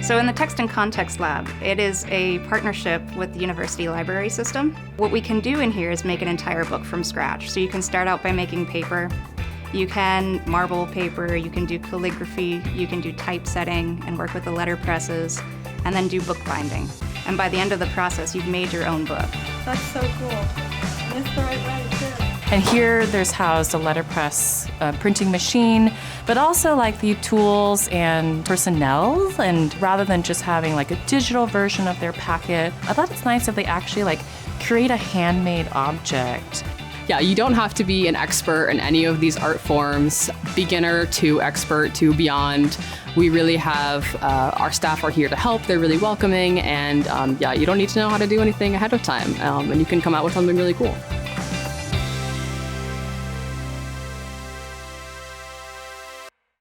So in the Text and conText Lab, it is a partnership with the university library system. What we can do in here is make an entire book from scratch. So you can start out by making paper, you can marble paper, you can do calligraphy, you can do typesetting and work with the letter presses, and then do bookbinding. And by the end of the process, you've made your own book. That's so cool. That's the right way too. And here there's housed a letterpress printing machine, but also like the tools and personnel. And rather than just having like a digital version of their packet, I thought it's nice that they actually like create a handmade object. Yeah, you don't have to be an expert in any of these art forms, beginner to expert to beyond. We really have, our staff are here to help. They're really welcoming, and yeah, you don't need to know how to do anything ahead of time, and you can come out with something really cool.